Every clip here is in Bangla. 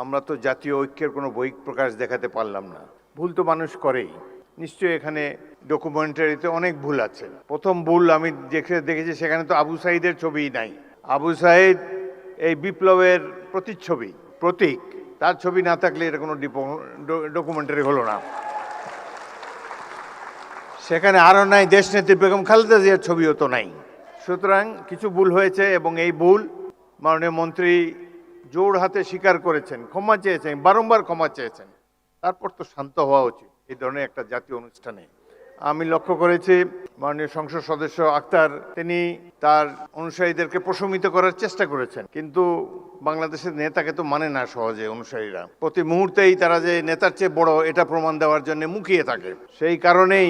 আমরা তো জাতীয় ঐক্যের কোনো বহিঃপ্রকাশ দেখাতে পারলাম না। ভুল তো মানুষ করেই, নিশ্চয়ই এখানে ডকুমেন্টারিতে অনেক ভুল আছে। প্রথম ভুল আমি দেখেছি, সেখানে তো আবু সাঈদের ছবিই নাই। আবু সাঈদ এই বিপ্লবের প্রতিচ্ছবি, প্রতীক। তার ছবি না থাকলে এটা কোনো ডকুমেন্টারি হলো না। সেখানে আরও নাই দেশনেত্রী বেগম খালেদা জিয়ার ছবিও তো নাই। সুতরাং কিছু ভুল হয়েছে এবং এই ভুল মাননীয় মন্ত্রী জোর হাতে স্বীকার করেছেন, ক্ষমা চেয়েছেন, বারংবার ক্ষমা চেয়েছেন। তারপর তো শান্ত হওয়া উচিত এই ধরনের একটা জাতীয় অনুষ্ঠানে। আমি লক্ষ্য করেছি মাননীয় সংসদ সদস্য আক্তার, তিনি তার অনুসারীদেরকে প্রশমিত করার চেষ্টা করেছেন, কিন্তু বাংলাদেশের নেতাকে তো মানে না সহজে অনুসারীরা। প্রতি মুহূর্তেই তারা যে নেতার চেয়ে বড় এটা প্রমাণ দেওয়ার জন্য মুখিয়ে থাকে। সেই কারণেই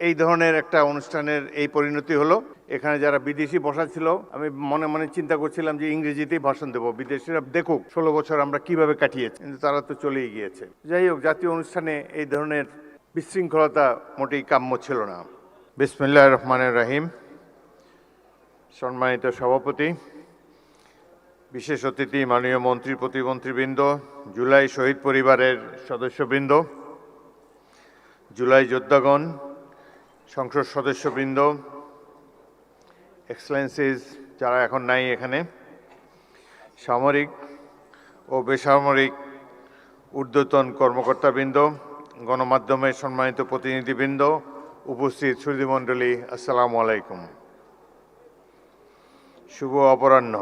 এই ধরনের একটা অনুষ্ঠানের এই পরিণতি হলো। এখানে যারা বিদেশি বসা ছিল, আমি মনে মনে চিন্তা করছিলাম যে ইংরেজিতেই ভাষণ দেবো, বিদেশিরা দেখুক 16 বছর আমরা কিভাবে কাটিয়েছি, কিন্তু তারা তো চলেই গিয়েছে। যাই হোক, জাতীয় অনুষ্ঠানে এই ধরনের বিশৃঙ্খলতা মোটেই কাম্য ছিল না। বিসমিল্লাহির রহমানির রহিম। সম্মানিত সভাপতি, বিশেষ অতিথি, মাননীয় মন্ত্রী প্রতিমন্ত্রীবৃন্দ, জুলাই শহীদ পরিবারের সদস্যবৃন্দ, জুলাই যোদ্ধাগণ, সংসদ সদস্যবৃন্দ, এক্সেলেন্সিস যারা এখন নাই এখানে, সামরিক ও বেসামরিক ঊর্ধ্বতন কর্মকর্তাবৃন্দ, গণমাধ্যমের সম্মানিত প্রতিনিধিবৃন্দ, উপস্থিত সুধীমণ্ডলী, আসসালামু আলাইকুম। শুভ অপরাহ্ন।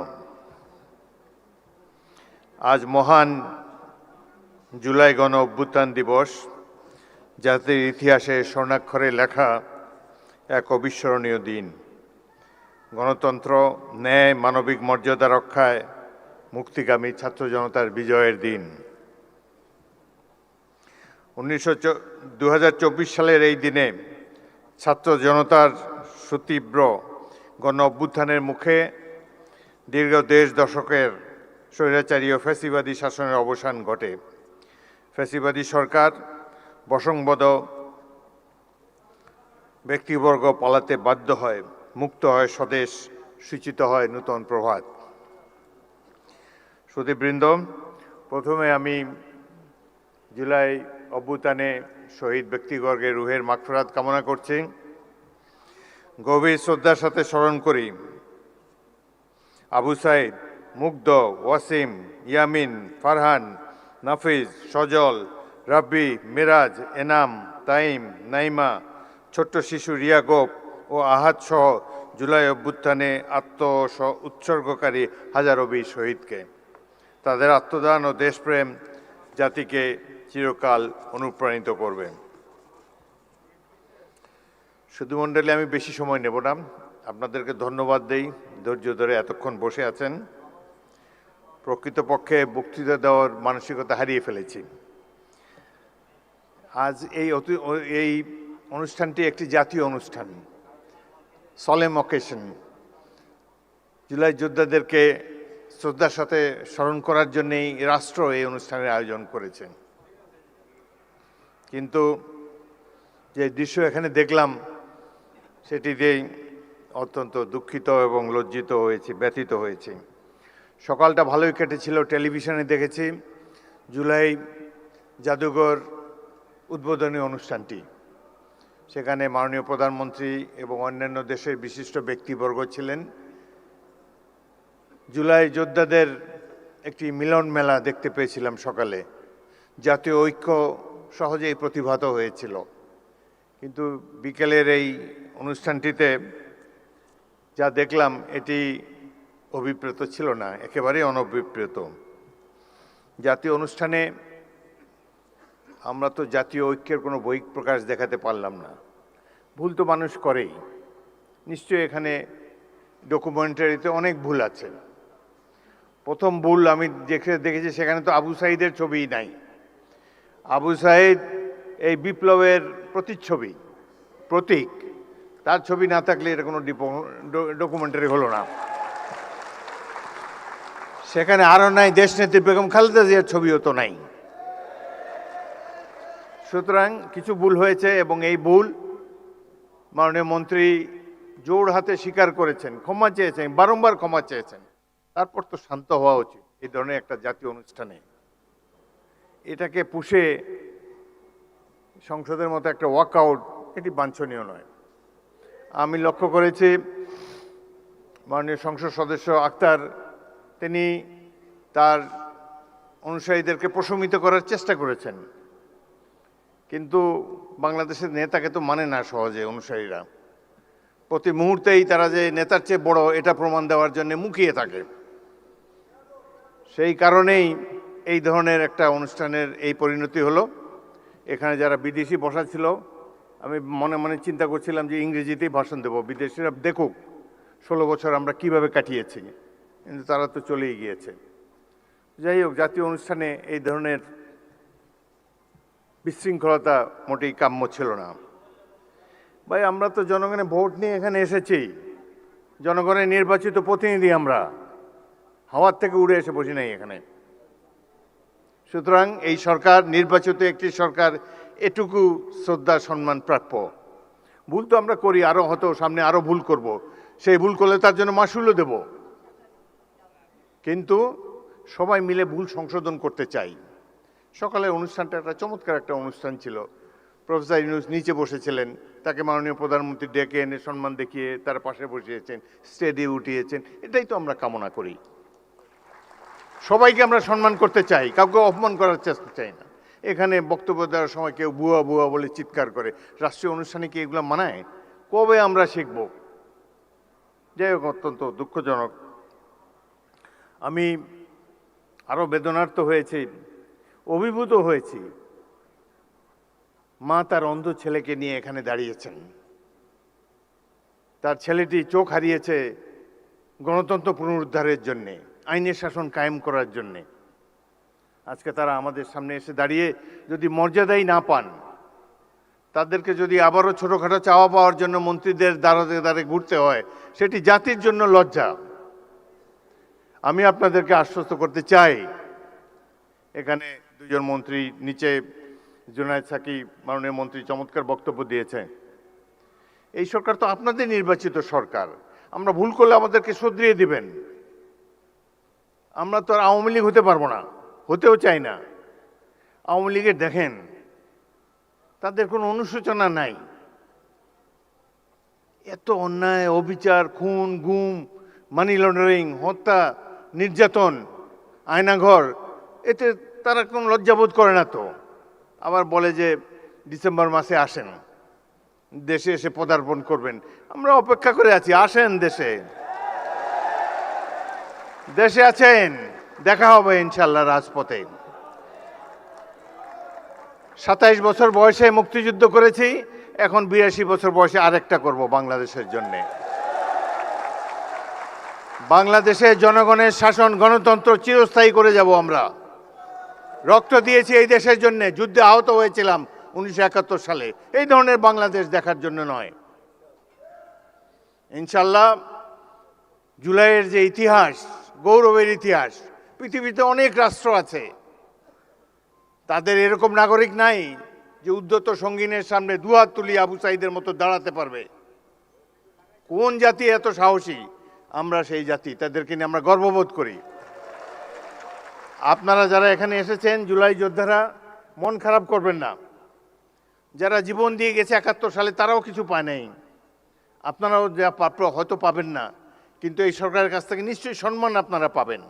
আজ মহান জুলাই গণ অভ্যুত্থান দিবস, জাতির ইতিহাসে স্বর্ণাক্ষরে লেখা এক অবিস্মরণীয় দিন। গণতন্ত্র, ন্যায়, মানবিক মর্যাদা রক্ষায় মুক্তিগামী ছাত্র জনতার বিজয়ের দিন। 2024 সালের এই দিনে ছাত্র জনতার সুতীব্র গণ অভ্যুত্থানের মুখে দীর্ঘ 1.5 দশকের স্বৈরাচারী ও ফ্যাসিবাদী শাসনের অবসান ঘটে। ফ্যাসিবাদী সরকার, বশংবদ ব্যক্তিবর্গ পালাতে বাধ্য হয়, মুক্ত হয় স্বদেশ, সূচিত হয় নূতন প্রভাত। সুধীবৃন্দ, প্রথমে আমি জুলাই অভ্যুত্থানে শহীদ ব্যক্তিবর্গের রুহের মাগফিরাত কামনা করছি। গভীর শ্রদ্ধার সাথে স্মরণ করি আবু সাঈদ, মুগ্ধ, ওয়াসিম, ইয়ামিন, ফারহান, নাফিজ, সজল, রাব্বি, মিরাজ, এনাম, তাইম, নাইমা, ছোট্ট শিশু রিয়া গোপ ও আহাদ সহ জুলাই অভ্যুত্থানে উৎসর্গকারী হাজারো বীর শহীদকে। তাদের আত্মদান ও দেশপ্রেম জাতিকে চিরকাল অনুপ্রাণিত করবে। সুধীমণ্ডলী, আমি বেশি সময় নেব না, আপনাদেরকে ধন্যবাদ দেই, ধৈর্য ধরে এতক্ষণ বসে আছেন। প্রকৃতপক্ষে বক্তৃতা দেওয়ার মানসিকতা হারিয়ে ফেলেছি। আজ এই অনুষ্ঠানটি একটি জাতীয় অনুষ্ঠান, সলেম অকেশন। জুলাই যোদ্ধাদেরকে শ্রদ্ধার সাথে স্মরণ করার জন্যই রাষ্ট্র এই অনুষ্ঠানের আয়োজন করেছে। কিন্তু যে দৃশ্য এখানে দেখলাম, সেটিতেই অত্যন্ত দুঃখিত এবং লজ্জিত হয়েছি, ব্যথিত হয়েছি। সকালটা ভালোই কেটেছিল, টেলিভিশনে দেখেছি জুলাই জাদুঘর উদ্বোধনী অনুষ্ঠানটি। সেখানে মাননীয় প্রধানমন্ত্রী এবং অন্যান্য দেশের বিশিষ্ট ব্যক্তিবর্গ ছিলেন। জুলাই যোদ্ধাদের একটি মিলন মেলা দেখতে পেয়েছিলাম সকালে। জাতীয় ঐক্য সহজেই প্রতিভাত হয়েছিল, কিন্তু বিকেলের এই অনুষ্ঠানটিতে যা দেখলাম এটি অভিপ্রেত ছিল না, একেবারেই অনভিপ্রেত। জাতীয় অনুষ্ঠানে আমরা তো জাতীয় ঐক্যের কোনো বহিঃপ্রকাশ দেখাতে পারলাম না। ভুল তো মানুষ করেই, নিশ্চয়ই এখানে ডকুমেন্টারিতে অনেক ভুল আছে। প্রথম ভুল আমি দেখেছি, সেখানে তো আবু সাঈদের ছবিই নাই। আবু সাঈদ এই বিপ্লবের প্রতিচ্ছবি, প্রতীক। তার ছবি না থাকলে এটা কোনো ডকুমেন্টারি হলো না। সেখানে আরও নাই দেশনেত্রী বেগম খালেদা জিয়ার ছবিও তো নাই। সুতরাং কিছু ভুল হয়েছে এবং এই ভুল মাননীয় মন্ত্রী জোর হাতে স্বীকার করেছেন, ক্ষমা চেয়েছেন, বারংবার ক্ষমা চেয়েছেন। তারপর তো শান্ত হওয়া উচিত এই ধরনের একটা জাতীয় অনুষ্ঠানে। এটাকে পুষে সংসদের মতো একটা ওয়াকআউট, এটি বাঞ্ছনীয় নয়। আমি লক্ষ্য করেছি মাননীয় সংসদ সদস্য আক্তার তিনি তার অনুসারীদেরকে প্রশমিত করার চেষ্টা করেছেন, কিন্তু বাংলাদেশের নেতাকে তো মানে না সহজে অনুসারীরা। প্রতি মুহূর্তেই তারা যে নেতার চেয়ে বড় এটা প্রমাণ দেওয়ার জন্য মুখিয়ে থাকে। সেই কারণেই এই ধরনের একটা অনুষ্ঠানের এই পরিণতি হলো। এখানে যারা বিদেশি বসা ছিল, আমি মনে মনে চিন্তা করছিলাম যে ইংরেজিতেই ভাষণ দেব, বিদেশিরা দেখুক 16 বছর আমরা কিভাবে কাটিয়েছি, কিন্তু তারা তো চলেই গিয়েছে। যাই হোক, জাতীয় অনুষ্ঠানে এই ধরনের বিশৃঙ্খলতা মোটেই কাম্য ছিল না। ভাই, আমরা তো জনগণের ভোট নিয়ে এখানে এসেছি, জনগণের নির্বাচিত প্রতিনিধি আমরা, হাওয়ার থেকে উড়ে এসে বসি নাই এখানে। সুতরাং এই সরকার নির্বাচিত একটি সরকার, এটুকু শ্রদ্ধা সম্মান প্রাপ্য। ভুল তো আমরা করি, আরও হয়তো সামনে আরও ভুল করব, সেই ভুল করলে তার জন্য মাসুলও দেব, কিন্তু সবাই মিলে ভুল সংশোধন করতে চাই। সকালের অনুষ্ঠানটা একটা চমৎকার একটা অনুষ্ঠান ছিল। প্রফেসর ইউনূস নিচে বসেছিলেন, তাকে মাননীয় প্রধানমন্ত্রী ডেকে এনে সম্মান দেখিয়ে তার পাশে বসিয়েছেন, স্টেজে উঠিয়েছেন। এটাই তো আমরা কামনা করি। সবাইকে আমরা সম্মান করতে চাই, কাউকে অপমান করার চেষ্টা চাই না। এখানে বক্তব্য দেওয়ার সময় কেউ বুয়া বুয়া বলে চিৎকার করে, রাষ্ট্রীয় অনুষ্ঠানে কি এগুলো মানায়? কবে আমরা শিখব? যাই হোক, অত্যন্ত দুঃখজনক। আমি আরও বেদনার্ত হয়েছি, অভিভূত হয়েছি। মা তার অন্ধ ছেলেকে নিয়ে এখানে দাঁড়িয়েছেন। তার ছেলেটি চোখ হারিয়েছে গণতন্ত্র পুনরুদ্ধারের জন্যে, আইনের শাসন কায়েম করার জন্যে। আজকে তারা আমাদের সামনে এসে দাঁড়িয়ে যদি মর্যাদাই না পান, তাদেরকে যদি আবারও ছোটোখাটো চাওয়া পাওয়ার জন্য মন্ত্রীদের দ্বারে দ্বারে ঘুরতে হয়, সেটি জাতির জন্য লজ্জা। আমি আপনাদেরকে আশ্বস্ত করতে চাই, এখানে দুজন মন্ত্রী, নিচে জুনায়েদ সাকি মাননীয় মন্ত্রী চমৎকার বক্তব্য দিয়েছে। এই সরকার তো আপনাদের নির্বাচিত সরকার, আমরা ভুল করলে আমাদেরকে শুধরিয়ে দিবেন। আমরা তো আর আওয়ামী লীগ হতে পারবো না, হতেও চাই না। আওয়ামী লীগের দেখেন, তাদের কোনো অনুশোচনা নাই। এত অন্যায়, অবিচার, খুন, গুম, মানি লন্ডারিং, হত্যা, নির্যাতন, আয়নাঘর, এতে তারা কোনো লজ্জাবোধ করে না তো। আবার বলে যে ডিসেম্বর মাসে আসেন, দেশে এসে পদার্পণ করবেন। আমরা অপেক্ষা করে আছি, আসেন দেশে। দেশে আছেন, দেখা হবে ইনশাল্লাহ রাজপথে। 27 বছর বয়সে মুক্তিযুদ্ধ করেছি, এখন 82 বছর বয়সে আরেকটা করব বাংলাদেশের জন্যে। বাংলাদেশের জনগণের শাসন, গণতন্ত্র চিরস্থায়ী করে যাব আমরা। রক্ত দিয়েছি এই দেশের জন্য, যুদ্ধে আহত হয়েছিলাম 1971 সালে। এই ধরনের বাংলাদেশ দেখার জন্য নয়। ইনশাল্লাহ জুলাইয়ের যে ইতিহাস, গৌরবের ইতিহাস, পৃথিবীতে অনেক রাষ্ট্র আছে, তাদের এরকম নাগরিক নাই যে উদ্ধত সঙ্গিনের সামনে দুহাত তুলি আবু সাইদের মতো দাঁড়াতে পারবে। কোন জাতি এত সাহসী? আমরা সেই জাতি, তাদেরকে নিয়ে আমরা গর্ববোধ করি। আপনারা যারা এখানে এসেছেন, জুলাই যোদ্ধারা, মন খারাপ করবেন না। যারা জীবন দিয়ে গেছে 71 সালে, তারাও কিছু পায় নাই। আপনারাও যা প্রাপ্য হয়তো পাবেন না, কিন্তু এই সরকারের কাছ থেকে নিশ্চয়ই সম্মান আপনারা পাবেন।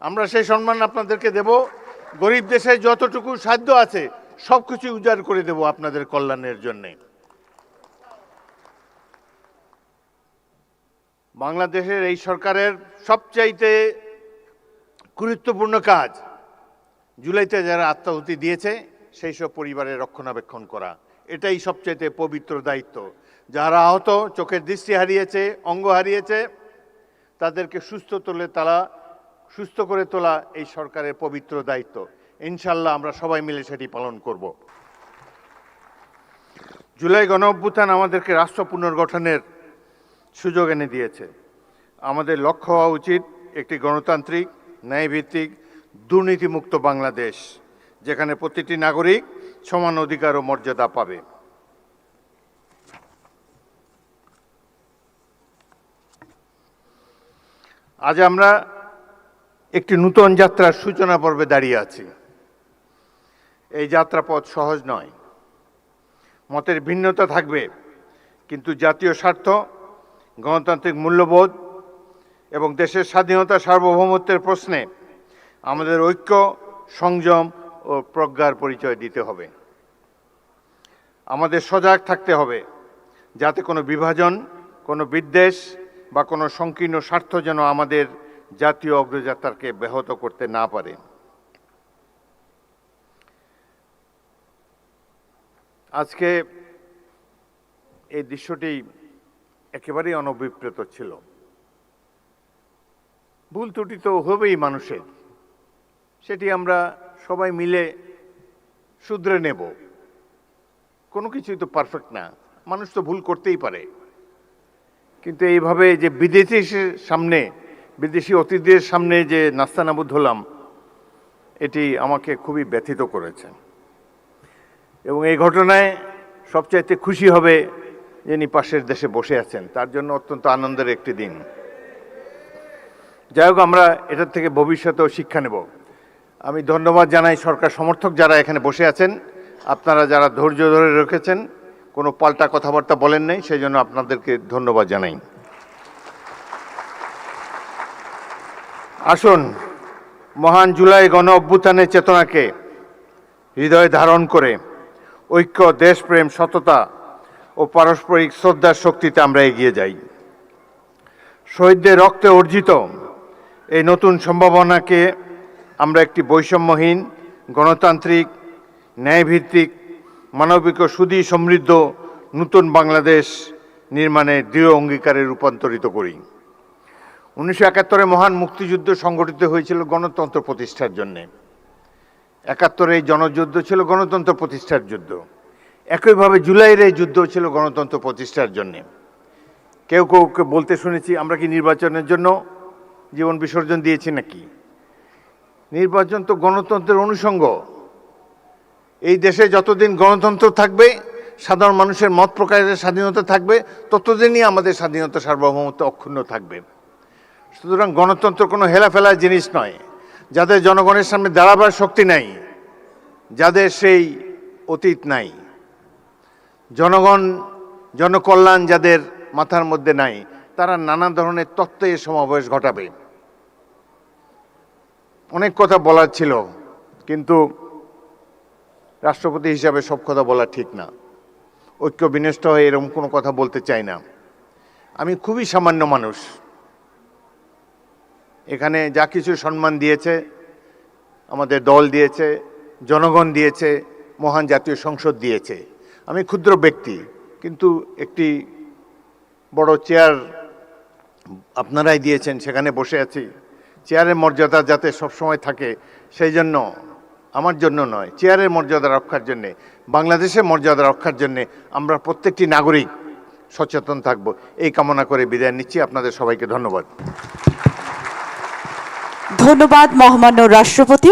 আমরা সেই সম্মান আপনাদেরকে দেব। গরিব দেশে যতটুকু সাধ্য আছে সব কিছু উজাড় করে দেব আপনাদের কল্যাণের জন্যে। বাংলাদেশের এই সরকারের সবচাইতে গুরুত্বপূর্ণ কাজ, জুলাইতে যারা আত্মাহুতি দিয়েছে সেই সব পরিবারের রক্ষণাবেক্ষণ করা, এটাই সবচাইতে পবিত্র দায়িত্ব। যারা আহত, চোখের দৃষ্টি হারিয়েছে, অঙ্গ হারিয়েছে, তাদেরকে সুস্থ করে তোলা এই সরকারের পবিত্র দায়িত্ব। ইনশাল্লাহ আমরা সবাই মিলে সেটি পালন করব। জুলাই গণঅভ্যুত্থান আমাদেরকে রাষ্ট্র পুনর্গঠনের সুযোগ এনে দিয়েছে। আমাদের লক্ষ্য হওয়া উচিত একটি গণতান্ত্রিক, ন্যায়ভিত্তিক, দুর্নীতিমুক্ত বাংলাদেশ, যেখানে প্রতিটি নাগরিক সমান অধিকার ও মর্যাদা পাবে। আজ আমরা একটি নূতন যাত্রার সূচনা পর্বে দাঁড়িয়ে আছি। এই যাত্রাপথ সহজ নয়। মতের ভিন্নতা থাকবে, কিন্তু জাতীয় স্বার্থ, গণতান্ত্রিক মূল্যবোধ এবং দেশের স্বাধীনতা সার্বভৌমত্বের প্রশ্নে আমাদের ঐক্য, সংযম ও প্রজ্ঞার পরিচয় দিতে হবে। আমাদের সজাগ থাকতে হবে যাতে কোনো বিভাজন, কোনো বিদ্বেষ বা কোনো সংকীর্ণ স্বার্থ যেন আমাদের জাতীয় অগ্রযাত্রাকে ব্যাহত করতে না পারে। আজকে এই দৃশ্যটি একেবারেই অনভিপ্রেত ছিল। ভুল ত্রুটি তো হবেই মানুষের, সেটি আমরা সবাই মিলে শুধরে নেব। কোনো কিছুই তো পারফেক্ট না, মানুষ তো ভুল করতেই পারে। কিন্তু এইভাবে যে বিদেশি অতিথিদের সামনে যে নাস্তানাবুদ হলাম, এটি আমাকে খুবই ব্যথিত করেছে। এবং এই ঘটনায় সবচাইতে খুশি হবে যিনি পাশের দেশে বসে আছেন, তার জন্য অত্যন্ত আনন্দের একটি দিন। যাই হোক, আমরা এটার থেকে ভবিষ্যতেও শিক্ষা নেব। আমি ধন্যবাদ জানাই সরকার সমর্থক যারা এখানে বসে আছেন, আপনারা যারা ধৈর্য ধরে রেখেছেন, কোনো পাল্টা কথাবার্তা বলেন নাই, সেই জন্য আপনাদেরকে ধন্যবাদ জানাই। আসুন, মহান জুলাই গণ অভ্যুত্থানের চেতনাকে হৃদয়ে ধারণ করে ঐক্য, দেশপ্রেম, সততা ও পারস্পরিক শ্রদ্ধার শক্তিতে আমরা এগিয়ে যাই। শহীদদের রক্তে অর্জিত এই নতুন সম্ভাবনাকে আমরা একটি বৈষম্যহীন, গণতান্ত্রিক, ন্যায়ভিত্তিক, মানবিক ও সুধী সমৃদ্ধ নতুন বাংলাদেশ নির্মাণে দৃঢ় অঙ্গীকারে রূপান্তরিত করি। 1971 মহান মুক্তিযুদ্ধ সংগঠিত হয়েছিল গণতন্ত্র প্রতিষ্ঠার জন্যে। 71 এই জনযুদ্ধ ছিল গণতন্ত্র প্রতিষ্ঠার যুদ্ধ। একইভাবে জুলাইয়ের এই যুদ্ধ ছিল গণতন্ত্র প্রতিষ্ঠার জন্যে। কেউ কেউকে বলতে শুনেছি, আমরা কি নির্বাচনের জন্য জীবন বিসর্জন দিয়েছি নাকি? নির্বাচন তো গণতন্ত্রের অনুষঙ্গ। এই দেশে যতদিন গণতন্ত্র থাকবে, সাধারণ মানুষের মত প্রকাশের স্বাধীনতা থাকবে, ততদিনই আমাদের স্বাধীনতা সার্বভৌমত্ব অক্ষুণ্ণ থাকবে। সুতরাং গণতন্ত্র কোনো হেলাফেলার জিনিস নয়। যাদের জনগণের সামনে দাঁড়াবার শক্তি নাই, যাদের সেই অতীত নাই, জনকল্যাণ যাদের মাথার মধ্যে নাই, তারা নানা ধরনের তত্ত্বে সমাবেশ ঘটাবে। অনেক কথা বলার ছিল, কিন্তু রাষ্ট্রপতি হিসাবে সব কথা বলা ঠিক না। ঐক্য বিনষ্ট হয়ে এরকম কোনো কথা বলতে চাই না। আমি খুবই সামান্য মানুষ। এখানে যা কিছু সম্মান দিয়েছে, আমাদের দল দিয়েছে, জনগণ দিয়েছে, মহান জাতীয় সংসদ দিয়েছে। আমি ক্ষুদ্র ব্যক্তি, কিন্তু একটি বড় চেয়ার আপনারাই দিয়েছেন, সেখানে বসে আছি। চেয়ারের মর্যাদা যাতে সবসময় থাকে, সেই জন্য, আমার জন্য নয়, চেয়ারের মর্যাদা রক্ষার জন্যে, বাংলাদেশের মর্যাদা রক্ষার জন্যে আমরা প্রত্যেকটি নাগরিক সচেতন থাকব, এই কামনা করে বিদায় নিচ্ছি। আপনাদের সবাইকে ধন্যবাদ। ধন্যবাদ মহামান্য রাষ্ট্রপতি।